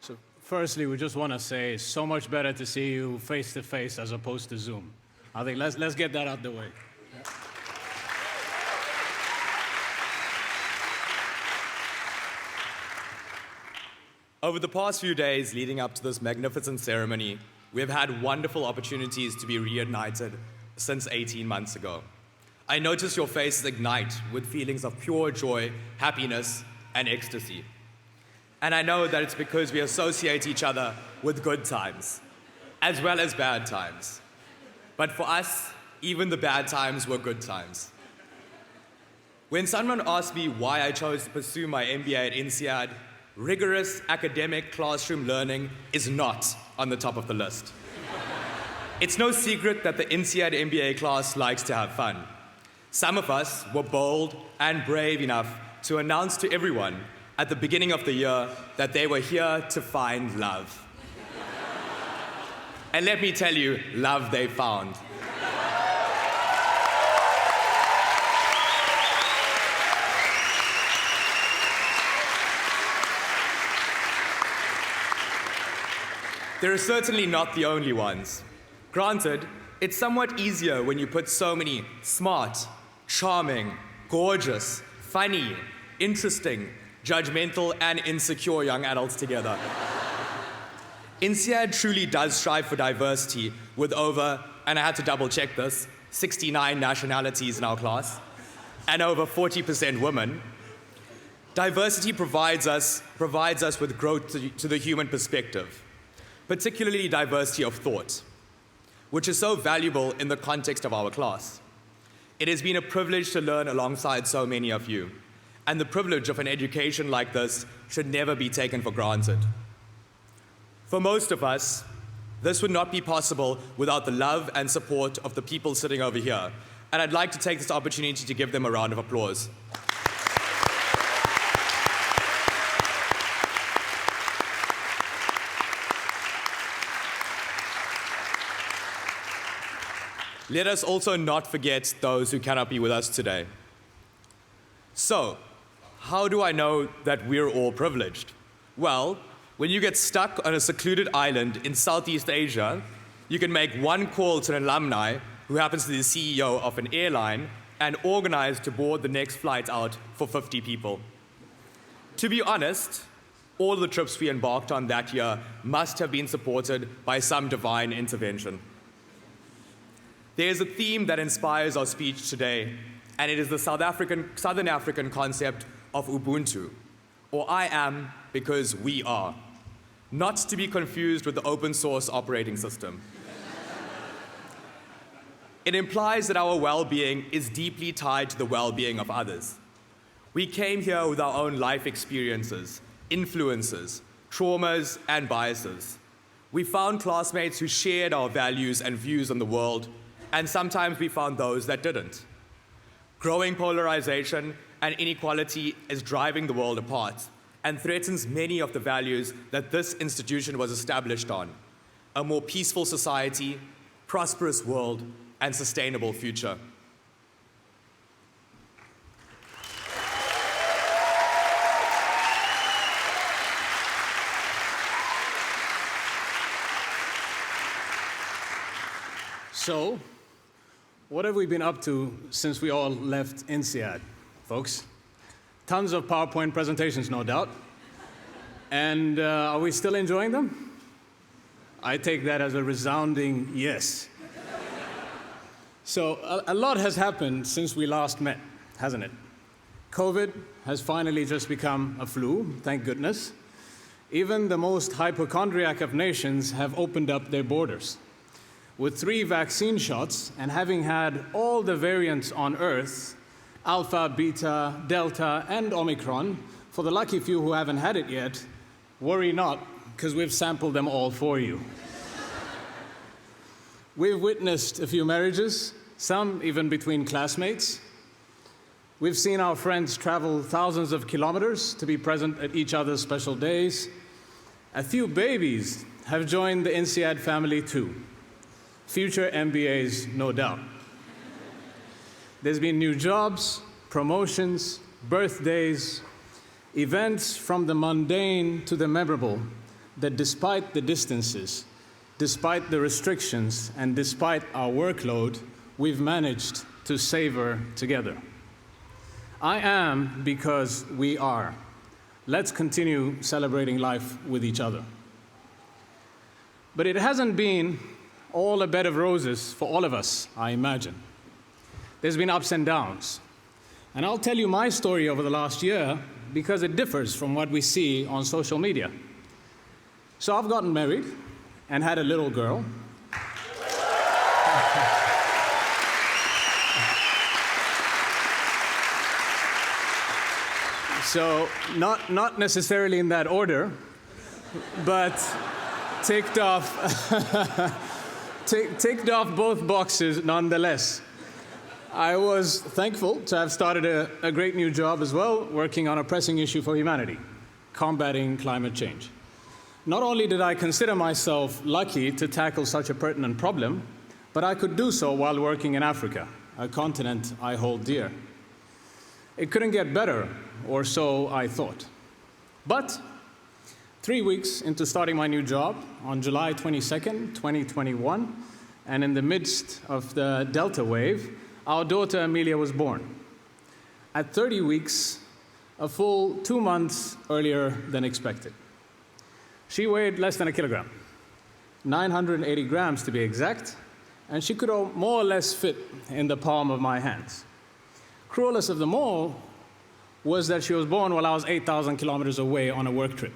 So firstly, we just want to say it's so much better to see you face to face as opposed to Zoom. I think let's get that out the way. Over the past few days leading up to this magnificent ceremony, we have had wonderful opportunities to be reunited since 18 months ago. I notice your faces ignite with feelings of pure joy, happiness, and ecstasy. And I know that it's because we associate each other with good times, as well as bad times. But for us, even the bad times were good times. When someone asked me why I chose to pursue my MBA at INSEAD, rigorous academic classroom learning is not on the top of the list. It's no secret that the INSEAD MBA class likes to have fun. Some of us were bold and brave enough to announce to everyone at the beginning of the year that they were here to find love. And let me tell you, love they found. They're certainly not the only ones. Granted, it's somewhat easier when you put so many smart, charming, gorgeous, funny, interesting, judgmental, and insecure young adults together. INSEAD truly does strive for diversity with over, and I had to double check this, 69 nationalities in our class, and over 40% women. Diversity provides us with growth to the human perspective, particularly diversity of thought, which is so valuable in the context of our class. It has been a privilege to learn alongside so many of you, and the privilege of an education like this should never be taken for granted. For most of us, this would not be possible without the love and support of the people sitting over here, and I'd like to take this opportunity to give them a round of applause. Let us also not forget those who cannot be with us today. So, how do I know that we're all privileged? Well, when you get stuck on a secluded island in Southeast Asia, you can make one call to an alumni who happens to be the CEO of an airline and organize to board the next flight out for 50 people. To be honest, all the trips we embarked on that year must have been supported by some divine intervention. There is a theme that inspires our speech today, and it is the Southern African concept of Ubuntu, or I am because we are, not to be confused with the open source operating system. It implies that our well-being is deeply tied to the well-being of others. We came here with our own life experiences, influences, traumas, and biases. We found classmates who shared our values and views on the world, and sometimes we found those that didn't. Growing polarization and inequality is driving the world apart and threatens many of the values that this institution was established on: a more peaceful society, prosperous world, and sustainable future. So, what have we been up to since we all left INSEAD, folks? Tons of PowerPoint presentations, no doubt. And are we still enjoying them? I take that as a resounding yes. So, a lot has happened since we last met, hasn't it? COVID has finally just become a flu, thank goodness. Even the most hypochondriac of nations have opened up their borders. With 3 vaccine shots and having had all the variants on Earth, Alpha, Beta, Delta, and Omicron, for the lucky few who haven't had it yet, worry not, because we've sampled them all for you. We've witnessed a few marriages, some even between classmates. We've seen our friends travel thousands of kilometers to be present at each other's special days. A few babies have joined the INSEAD family too. Future MBAs, no doubt. There's been new jobs, promotions, birthdays, events from the mundane to the memorable, that despite the distances, despite the restrictions, and despite our workload, we've managed to savor together. I am because we are. Let's continue celebrating life with each other. But it hasn't been all a bed of roses for all of us, I imagine. There's been ups and downs. And I'll tell you my story over the last year because it differs from what we see on social media. So I've gotten married and had a little girl. So not necessarily in that order, but ticked off both boxes nonetheless. I was thankful to have started a great new job as well, working on a pressing issue for humanity, combating climate change. Not only did I consider myself lucky to tackle such a pertinent problem, but I could do so while working in Africa, a continent I hold dear. It couldn't get better, or so I thought. But 3 weeks into starting my new job, on July 22nd, 2021, and in the midst of the Delta wave, our daughter Amelia was born. At 30 weeks, a full 2 months earlier than expected. She weighed less than a kilogram, 980 grams to be exact, and she could more or less fit in the palm of my hands. Cruelest of them all was that she was born while I was 8,000 kilometers away on a work trip.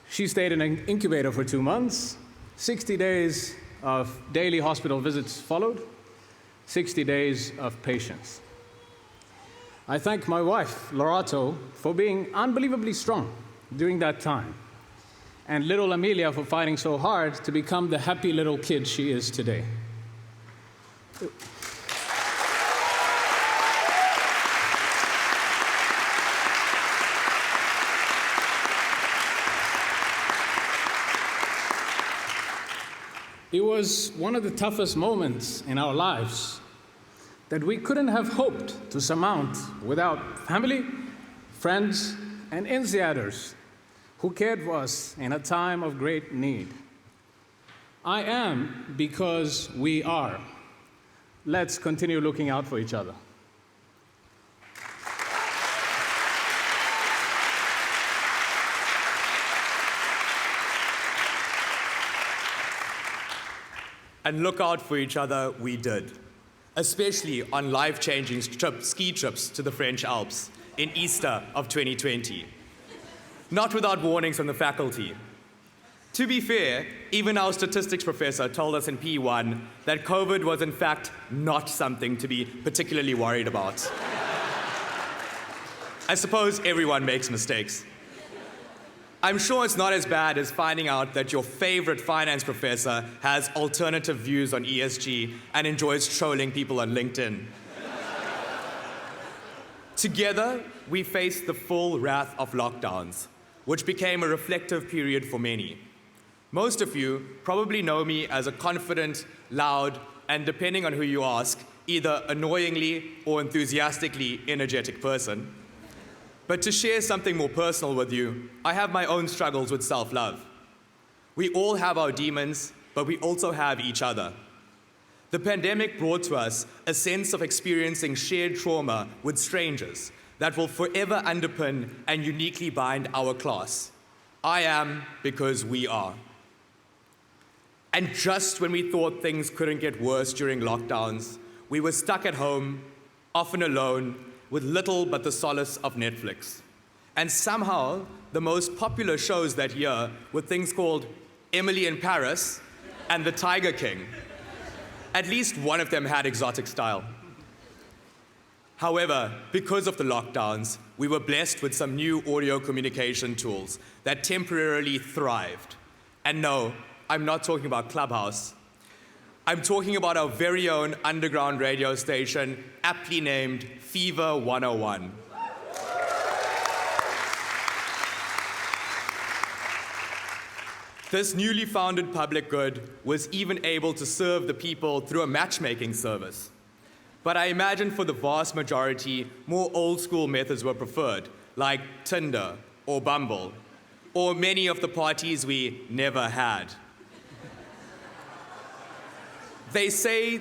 She stayed in an incubator for 2 months. 60 days of daily hospital visits followed, 60 days of patience. I thank my wife, Lorato, for being unbelievably strong during that time, and little Amelia for fighting so hard to become the happy little kid she is today. It was one of the toughest moments in our lives that we couldn't have hoped to surmount without family, friends, and insiders who cared for us in a time of great need. I am because we are. Let's continue looking out for each other. And look out for each other we did, especially on life-changing ski trips to the French Alps in Easter of 2020. Not without warnings from the faculty. To be fair, even our statistics professor told us in P1 that COVID was in fact not something to be particularly worried about. I suppose everyone makes mistakes. I'm sure it's not as bad as finding out that your favorite finance professor has alternative views on ESG and enjoys trolling people on LinkedIn. Together, we faced the full wrath of lockdowns, which became a reflective period for many. Most of you probably know me as a confident, loud, and depending on who you ask, either annoyingly or enthusiastically energetic person. But to share something more personal with you, I have my own struggles with self-love. We all have our demons, but we also have each other. The pandemic brought to us a sense of experiencing shared trauma with strangers that will forever underpin and uniquely bind our class. I am because we are. And just when we thought things couldn't get worse during lockdowns, we were stuck at home, often alone, with little but the solace of Netflix. And somehow, the most popular shows that year were things called Emily in Paris and The Tiger King. At least one of them had exotic style. However, because of the lockdowns, we were blessed with some new audio communication tools that temporarily thrived. And no, I'm not talking about Clubhouse. I'm talking about our very own underground radio station, aptly named Fever 101. This newly founded public good was even able to serve the people through a matchmaking service. But I imagine for the vast majority, more old-school methods were preferred, like Tinder or Bumble. or many of the parties we never had. They say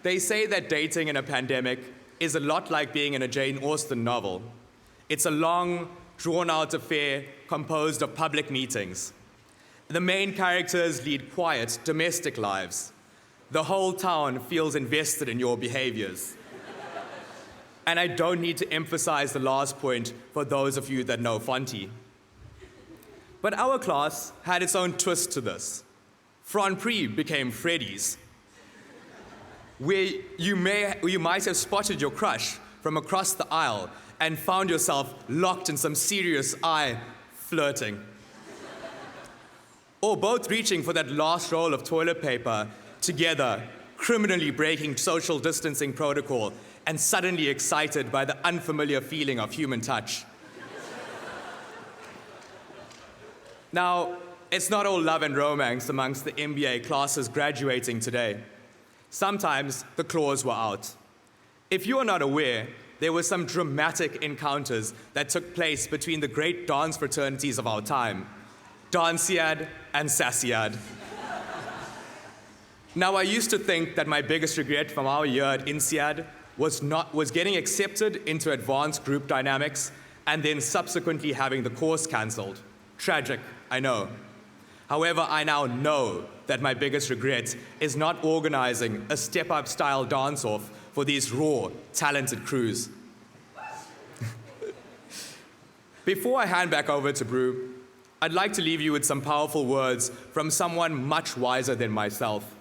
that dating in a pandemic is a lot like being in a Jane Austen novel. It's a long, drawn-out affair composed of public meetings. The main characters lead quiet, domestic lives. The whole town feels invested in your behaviors. And I don't need to emphasize the last point for those of you that know Fonty. But our class had its own twist to this. Franprix became Freddy's, where you might have spotted your crush from across the aisle and found yourself locked in some serious eye flirting. Or both reaching for that last roll of toilet paper together, criminally breaking social distancing protocol and suddenly excited by the unfamiliar feeling of human touch. Now, it's not all love and romance amongst the MBA classes graduating today. Sometimes the claws were out. If you are not aware, there were some dramatic encounters that took place between the great dance fraternities of our time, Danciad and Sassiad. Now, I used to think that my biggest regret from our year at INSEAD was getting accepted into advanced group dynamics and then subsequently having the course cancelled. Tragic, I know. However, I now know that my biggest regret is not organizing a step-up style dance-off for these raw, talented crews. Before I hand back over to Brew, I'd like to leave you with some powerful words from someone much wiser than myself.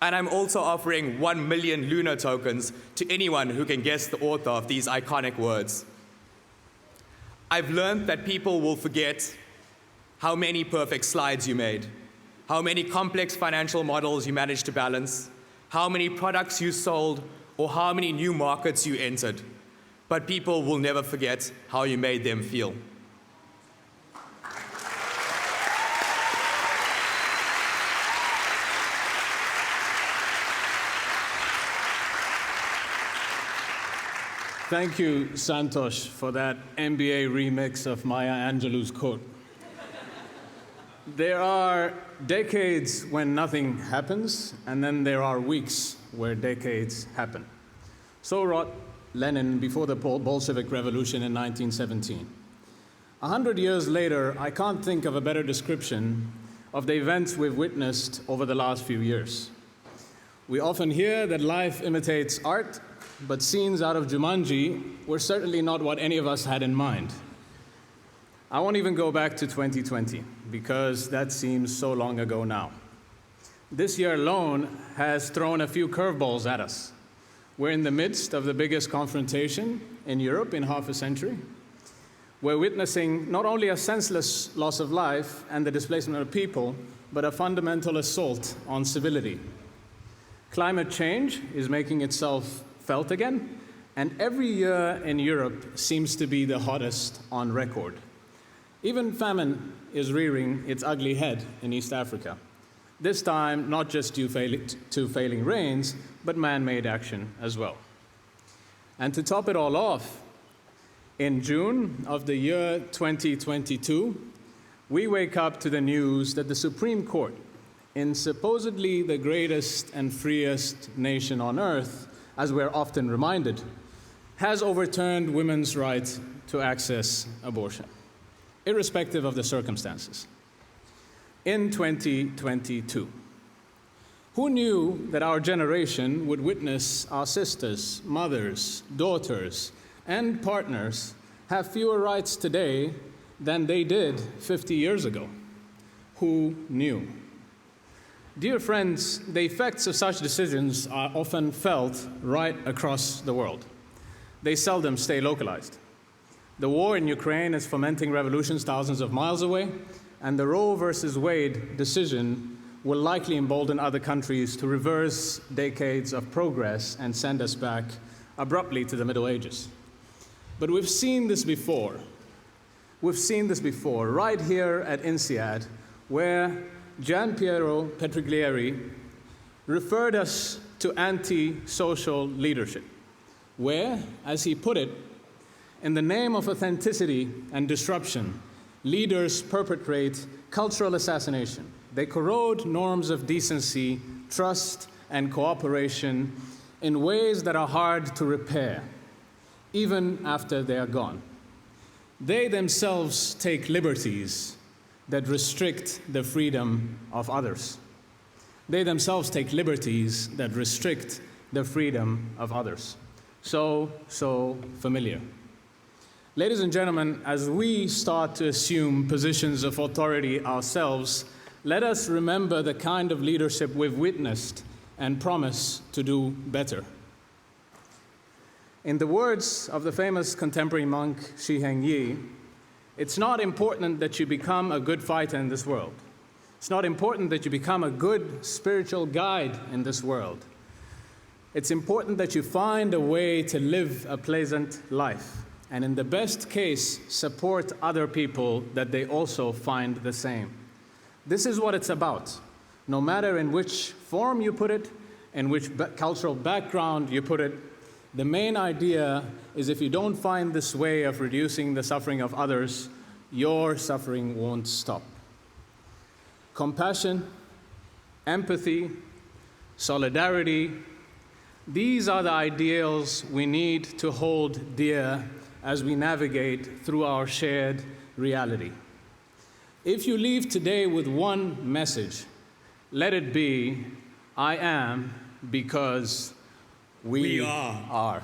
And I'm also offering 1 million Luna tokens to anyone who can guess the author of these iconic words. I've learned that people will forget how many perfect slides you made, how many complex financial models you managed to balance, how many products you sold, or how many new markets you entered. But people will never forget how you made them feel. Thank you, Santosh, for that MBA remix of Maya Angelou's quote. There are decades when nothing happens, and then there are weeks where decades happen. So wrote Lenin before the Bolshevik Revolution in 1917. 100 years later, I can't think of a better description of the events we've witnessed over the last few years. We often hear that life imitates art, but scenes out of Jumanji were certainly not what any of us had in mind. I won't even go back to 2020, because that seems so long ago now. This year alone has thrown a few curveballs at us. We're in the midst of the biggest confrontation in Europe in half a century. We're witnessing not only a senseless loss of life and the displacement of people, but a fundamental assault on civility. Climate change is making itself felt again, and every year in Europe seems to be the hottest on record. Even famine is rearing its ugly head in East Africa. This time, not just due to failing rains, but man-made action as well. And to top it all off, in June of the year 2022, we wake up to the news that the Supreme Court, in supposedly the greatest and freest nation on earth, as we're often reminded, has overturned women's right to access abortion, irrespective of the circumstances. In 2022, who knew that our generation would witness our sisters, mothers, daughters, and partners have fewer rights today than they did 50 years ago? Who knew? Dear friends, the effects of such decisions are often felt right across the world. They seldom stay localized. The war in Ukraine is fomenting revolutions thousands of miles away, and the Roe versus Wade decision will likely embolden other countries to reverse decades of progress and send us back abruptly to the Middle Ages. But we've seen this before. We've seen this before, right here at INSEAD, where Gian Piero Petriglieri referred us to anti-social leadership, where, as he put it, in the name of authenticity and disruption, leaders perpetrate cultural assassination. They corrode norms of decency, trust, and cooperation in ways that are hard to repair, even after they are gone. They themselves take liberties that restrict the freedom of others. They themselves take liberties that restrict the freedom of others. So familiar. Ladies and gentlemen, as we start to assume positions of authority ourselves, let us remember the kind of leadership we've witnessed and promise to do better. In the words of the famous contemporary monk Shi Heng-yi, it's not important that you become a good fighter in this world. It's not important that you become a good spiritual guide in this world. It's important that you find a way to live a pleasant life, and in the best case, support other people that they also find the same. This is what it's about. No matter in which form you put it, in which cultural background you put it, the main idea is if you don't find this way of reducing the suffering of others, your suffering won't stop. Compassion, empathy, solidarity, these are the ideals we need to hold dear as we navigate through our shared reality. If you leave today with one message, let it be, I am because we are.